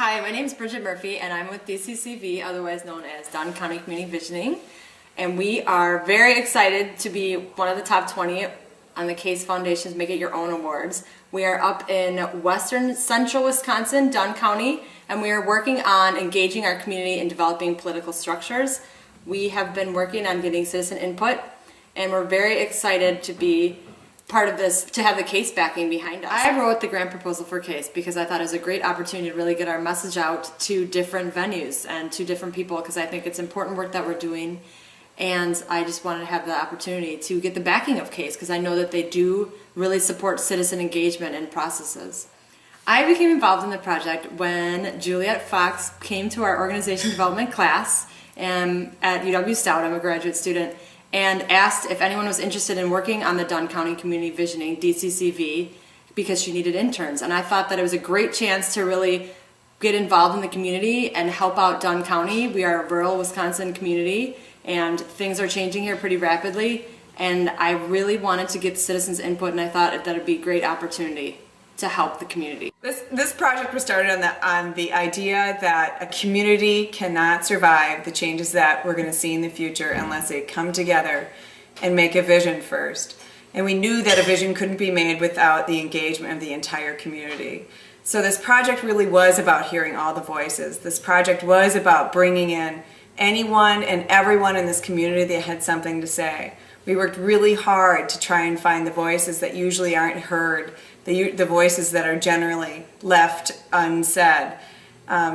Hi, my name is Bridget Murphy and I'm with DCCV, otherwise known as Dunn County Community Visioning. And we are very excited to be one of the top 20 on the Case Foundation's Make It Your Own Awards. We are up in western central Wisconsin, Dunn County, and we are working on engaging our community in developing political structures. We have been working on getting citizen input, and we're very excited to be part of this, to have the Case backing behind us. I wrote the grant proposal for Case because I thought it was a great opportunity to really get our message out to different venues and to different people, because I think it's important work that we're doing, and I just wanted to have the opportunity to get the backing of Case because I know that they do really support citizen engagement and processes. I became involved in the project when Juliet Fox came to our organization development class at UW Stout. I'm a graduate student, and asked if anyone was interested in working on the Dunn County Community Visioning, DCCV, because she needed interns. And I thought that it was a great chance to really get involved in the community and help out Dunn County. We are a rural Wisconsin community, and things are changing here pretty rapidly. And I really wanted to get citizens' input, and I thought that would be a great opportunity to help the community. This project was started on the idea that a community cannot survive the changes that we're going to see in the future unless they come together and make a vision first. And we knew that a vision couldn't be made without the engagement of the entire community. So this project really was about hearing all the voices. This project was about bringing in anyone and everyone in this community that had something to say. We worked really hard to try and find the voices that usually aren't heard, the voices that are generally left unsaid.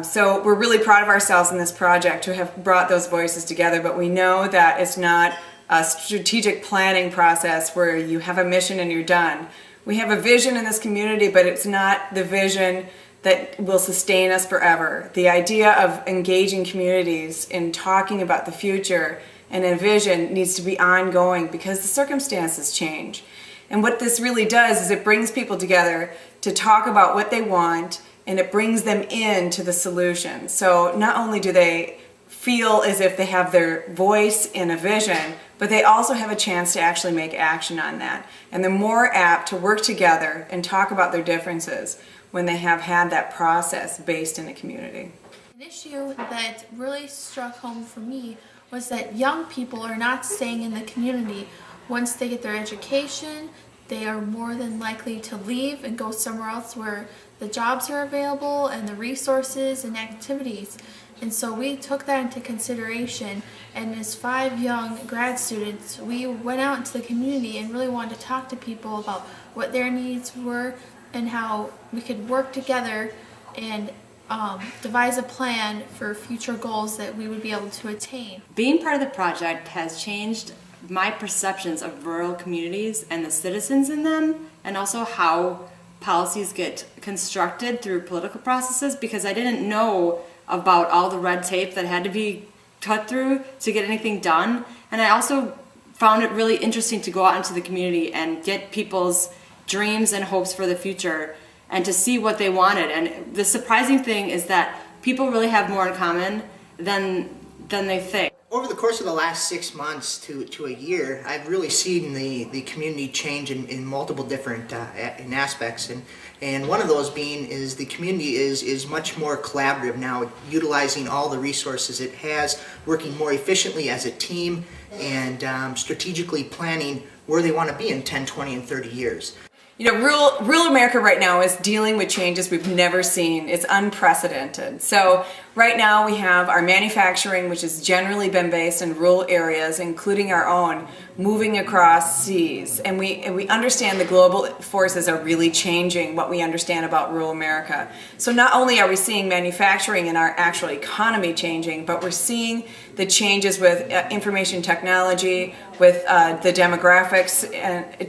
So we're really proud of ourselves in this project to have brought those voices together, but we know that it's not a strategic planning process where you have a mission and you're done. We have a vision in this community, but it's not the vision that will sustain us forever. The idea of engaging communities in talking about the future and a vision needs to be ongoing because the circumstances change. And what this really does is it brings people together to talk about what they want, and it brings them into the solution. So not only do they feel as if they have their voice in a vision, but they also have a chance to actually make action on that. And they're more apt to work together and talk about their differences when they have had that process based in a community. An issue that really struck home for me was that young people are not staying in the community. Once they get their education, they are more than likely to leave and go somewhere else where the jobs are available and the resources and activities. And so we took that into consideration, and as 5 young grad students, we went out into the community and really wanted to talk to people about what their needs were and how we could work together and devise a plan for future goals that we would be able to attain. Being part of the project has changed my perceptions of rural communities and the citizens in them, and also how policies get constructed through political processes, because I didn't know about all the red tape that had to be cut through to get anything done. And I also found it really interesting to go out into the community and get people's dreams and hopes for the future and to see what they wanted. And the surprising thing is that people really have more in common than they think. Over the course of the last 6 months to a year, I've really seen the community change in multiple different in aspects, and one of those being is the community is much more collaborative now, utilizing all the resources it has, working more efficiently as a team, and strategically planning where they want to be in 10, 20, and 30 years. You know, rural America right now is dealing with changes we've never seen. It's unprecedented. So right now we have our manufacturing, which has generally been based in rural areas, including our own, moving across seas. And we understand the global forces are really changing what we understand about rural America. So not only are we seeing manufacturing and our actual economy changing, but we're seeing the changes with information technology, with the demographics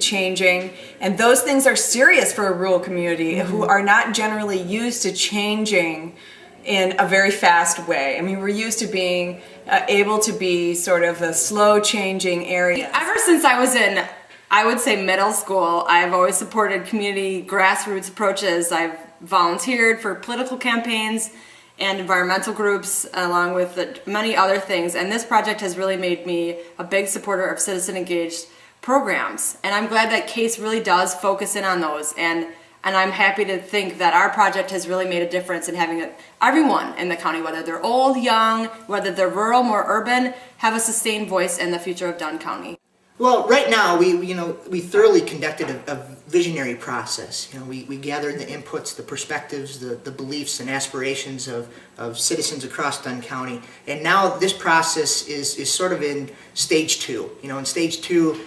changing, and those things are serious for a rural community who are not generally used to changing in a very fast way. I mean, we're used to being able to be sort of a slow changing area. Ever since I was in, I would say, middle school, I've always supported community grassroots approaches. I've volunteered for political campaigns and environmental groups, along with many other things, and this project has really made me a big supporter of citizen engaged programs, and I'm glad that Case really does focus in on those. And And I'm happy to think that our project has really made a difference in having everyone in the county, whether they're old, young, whether they're rural, more urban, have a sustained voice in the future of Dunn County. Well, right now we thoroughly conducted a visionary process. We gathered the inputs, the perspectives, the beliefs and aspirations of citizens across Dunn County, and now this process is sort of in stage 2. And stage 2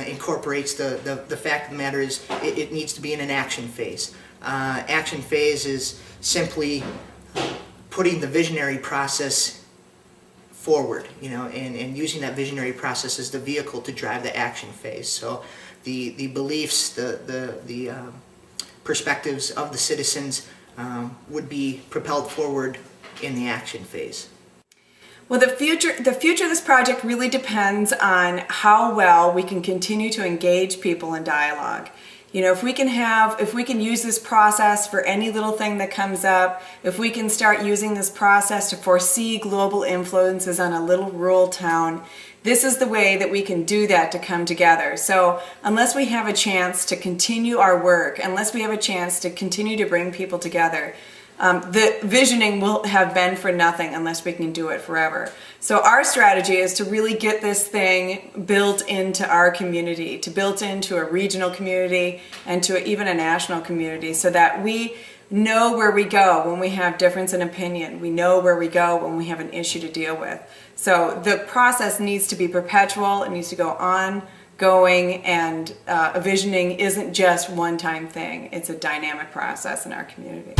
incorporates the fact of the matter is it needs to be in an action phase. Action phase is simply putting the visionary process forward, and using that visionary process as the vehicle to drive the action phase. So the beliefs, the perspectives of the citizens would be propelled forward in the action phase. Well, the future of this project really depends on how well we can continue to engage people in dialogue. If we can use this process for any little thing that comes up, if we can start using this process to foresee global influences on a little rural town, this is the way that we can do that to come together. So unless we have a chance to continue our work, unless we have a chance to continue to bring people together, the visioning will have been for nothing unless we can do it forever. So our strategy is to really get this thing built into our community, to built into a regional community and to even a national community, so that we know where we go when we have difference in opinion. We know where we go when we have an issue to deal with. So the process needs to be perpetual. It needs to go on going, and a visioning isn't just one-time thing. It's a dynamic process in our community.